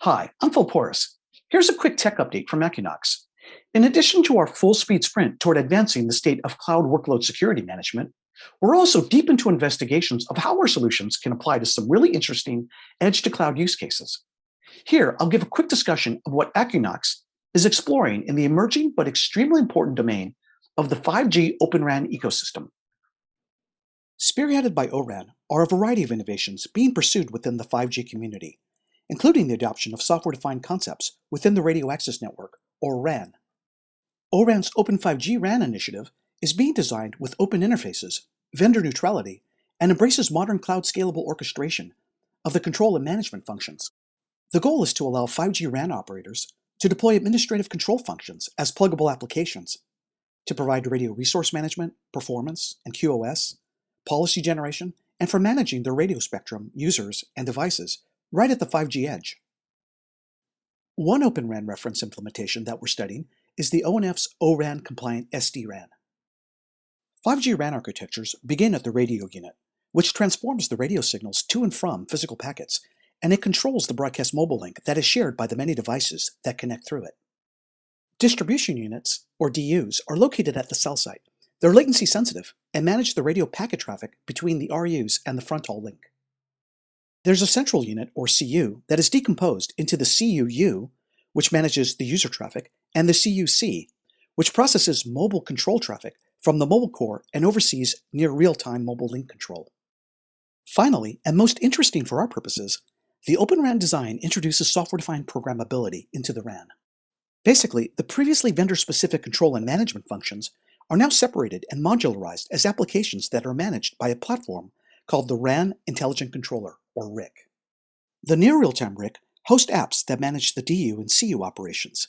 Hi, I'm Phil Porras. Here's a quick tech update from AccuKnox. In addition to our full speed sprint toward advancing the state of cloud workload security management, we're also deep into investigations of how our solutions can apply to some really interesting edge to cloud use cases. Here, I'll give a quick discussion of what AccuKnox is exploring in the emerging but extremely important domain of the 5G Open RAN ecosystem. Spearheaded by ORAN are a variety of innovations being pursued within the 5G community, including the adoption of software-defined concepts within the radio access network, or RAN. ORAN's Open 5G RAN initiative is being designed with open interfaces, vendor neutrality, and embraces modern cloud scalable orchestration of the control and management functions. The goal is to allow 5G RAN operators to deploy administrative control functions as pluggable applications, to provide radio resource management, performance, and QoS, policy generation, and for managing their radio spectrum, users, and devices right at the 5G edge. One Open RAN reference implementation that we're studying is the ONF's ORAN compliant SD-RAN. 5G RAN architectures begin at the radio unit, which transforms the radio signals to and from physical packets, and it controls the broadcast mobile link that is shared by the many devices that connect through it. Distribution units, or DUs, are located at the cell site. They're latency sensitive and manage the radio packet traffic between the RUs and the fronthaul link. There's a central unit, or CU, that is decomposed into the CUU, which manages the user traffic, and the CUC, which processes mobile control traffic from the mobile core and oversees near real-time mobile link control. Finally, and most interesting for our purposes, the Open RAN design introduces software-defined programmability into the RAN. Basically, the previously vendor-specific control and management functions are now separated and modularized as applications that are managed by a platform called the RAN Intelligent Controller, or RIC. The near real-time RIC hosts apps that manage the DU and CU operations,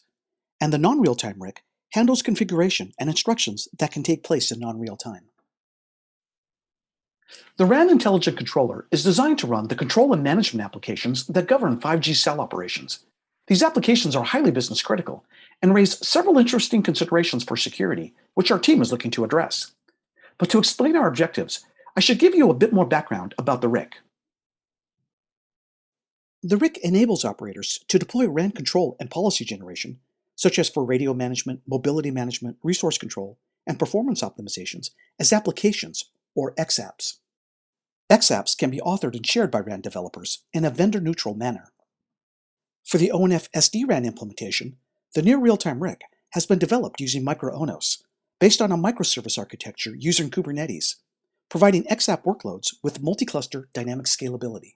and the non-real-time RIC handles configuration and instructions that can take place in non-real time. The RAN Intelligent Controller is designed to run the control and management applications that govern 5G cell operations. These applications are highly business critical and raise several interesting considerations for security, which our team is looking to address. But to explain our objectives, I should give you a bit more background about the RIC. The RIC enables operators to deploy RAN control and policy generation, such as for radio management, mobility management, resource control, and performance optimizations, as applications, or XApps. XApps can be authored and shared by RAN developers in a vendor-neutral manner. For the ONF SD-RAN implementation, the near real-time RIC has been developed using MicroOnos, based on a microservice architecture using Kubernetes, providing XApp workloads with multi-cluster dynamic scalability.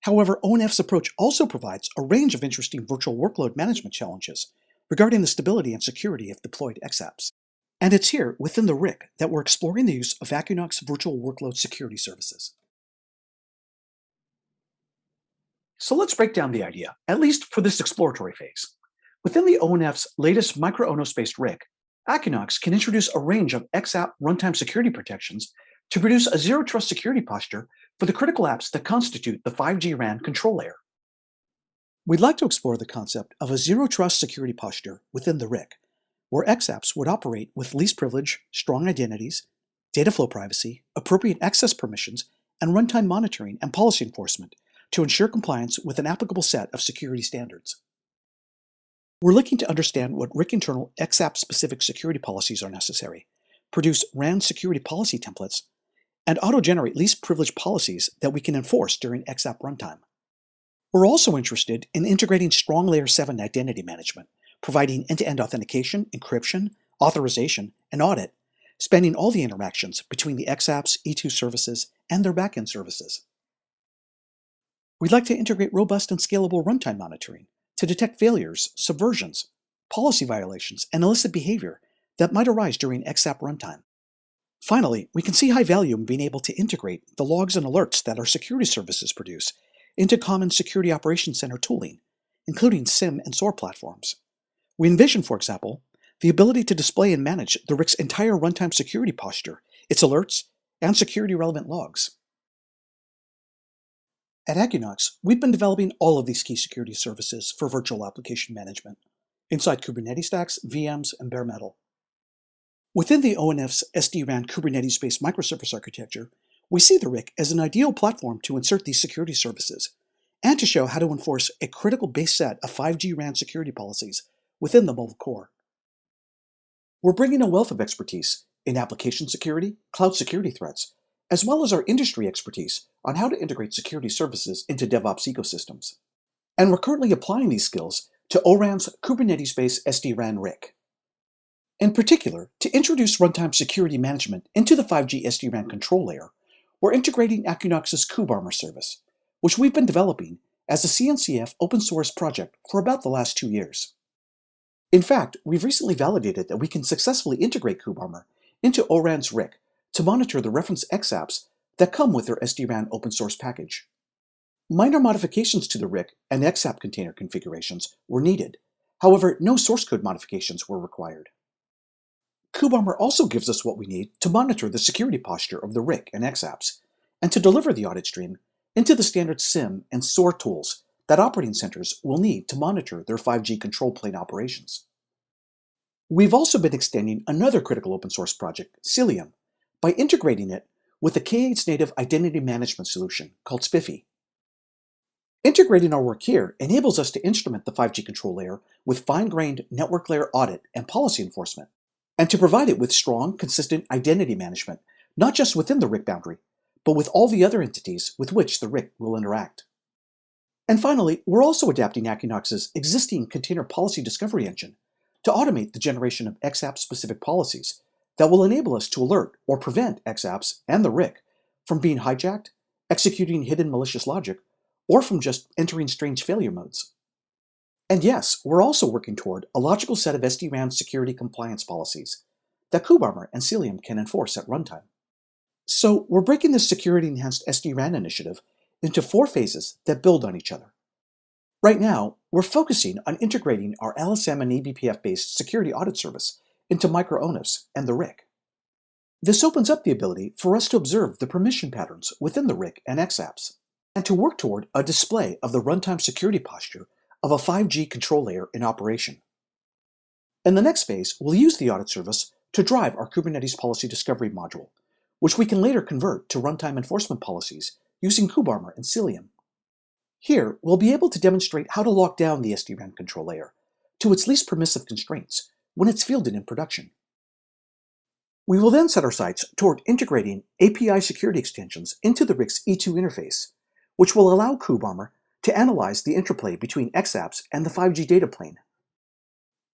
However, ONF's approach also provides a range of interesting virtual workload management challenges regarding the stability and security of deployed XApps. And it's here, within the RIC, that we're exploring the use of AccuKnox virtual workload security services. So let's break down the idea, at least for this exploratory phase. Within the ONF's latest micro-ONOS-based RIC, AccuKnox can introduce a range of XApp runtime security protections to produce a zero-trust security posture for the critical apps that constitute the 5G RAN control layer. We'd like to explore the concept of a zero-trust security posture within the RIC, where XApps would operate with least privilege, strong identities, data flow privacy, appropriate access permissions, and runtime monitoring and policy enforcement to ensure compliance with an applicable set of security standards. We're looking to understand what RIC internal XApp-specific security policies are necessary, produce RAN security policy templates, and auto-generate least privilege policies that we can enforce during XApp runtime. We're also interested in integrating strong Layer 7 identity management, providing end-to-end authentication, encryption, authorization, and audit, spanning all the interactions between the XApps, E2 services, and their backend services. We'd like to integrate robust and scalable runtime monitoring to detect failures, subversions, policy violations, and illicit behavior that might arise during XApp runtime. Finally, we can see high value in being able to integrate the logs and alerts that our security services produce into common Security Operations Center tooling, including SIM and SOAR platforms. We envision, for example, the ability to display and manage the RIC's entire runtime security posture, its alerts, and security-relevant logs. At AccuKnox, we've been developing all of these key security services for virtual application management, inside Kubernetes stacks, VMs, and bare metal. Within the ONF's SD-RAN Kubernetes-based microservice architecture, we see the RIC as an ideal platform to insert these security services, and to show how to enforce a critical base set of 5G RAN security policies within the mobile core. We're bringing a wealth of expertise in application security, cloud security threats, as well as our industry expertise on how to integrate security services into DevOps ecosystems. And we're currently applying these skills to ORAN's Kubernetes-based SD-RAN RIC. In particular, to introduce runtime security management into the 5G SD-RAN control layer, we're integrating AccuKnox's kubearmor service, which we've been developing as a CNCF open source project for about the last 2 years. In fact, we've recently validated that we can successfully integrate kubearmor into ORAN's RIC to monitor the reference XApps that come with their SD-RAN open source package. Minor modifications to the RIC and XApp container configurations were needed. However, no source code modifications were required. kubearmor also gives us what we need to monitor the security posture of the RIC and XApps, and to deliver the audit stream into the standard SIM and SOAR tools that operating centers will need to monitor their 5G control plane operations. We've also been extending another critical open source project, Cilium, by integrating it with a K8's native identity management solution called Spiffy. Integrating our work here enables us to instrument the 5G control layer with fine-grained network layer audit and policy enforcement, and to provide it with strong, consistent identity management, not just within the RIC boundary, but with all the other entities with which the RIC will interact. And finally, we're also adapting AccuKnox's existing container policy discovery engine to automate the generation of XApp-specific policies that will enable us to alert or prevent XApps and the RIC from being hijacked, executing hidden malicious logic, or from just entering strange failure modes. And yes, we're also working toward a logical set of SD-RAN security compliance policies that kubearmor and Cilium can enforce at runtime. So we're breaking this security-enhanced SD-RAN initiative into 4 phases that build on each other. Right now, we're focusing on integrating our LSM and eBPF-based security audit service into MicroONIS and the RIC. This opens up the ability for us to observe the permission patterns within the RIC and XApps, and to work toward a display of the runtime security posture of a 5G control layer in operation. In the next phase, we'll use the audit service to drive our Kubernetes policy discovery module, which we can later convert to runtime enforcement policies using kubearmor and Cilium. Here, we'll be able to demonstrate how to lock down the SD-RAN control layer to its least permissive constraints when it's fielded in production. We will then set our sights toward integrating API security extensions into the RIC's E2 interface, which will allow kubearmor to analyze the interplay between XApps and the 5G data plane.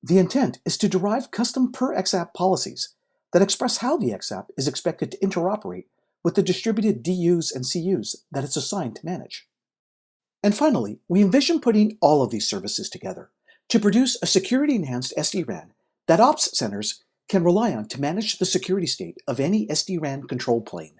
The intent is to derive custom per XApp policies that express how the XApp is expected to interoperate with the distributed DUs and CUs that it's assigned to manage. And finally, we envision putting all of these services together to produce a security-enhanced SD-RAN that ops centers can rely on to manage the security state of any SD-RAN control plane.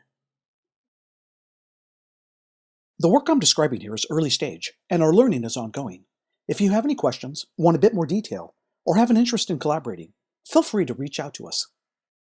The work I'm describing here is early stage, and our learning is ongoing. If you have any questions, want a bit more detail, or have an interest in collaborating, feel free to reach out to us.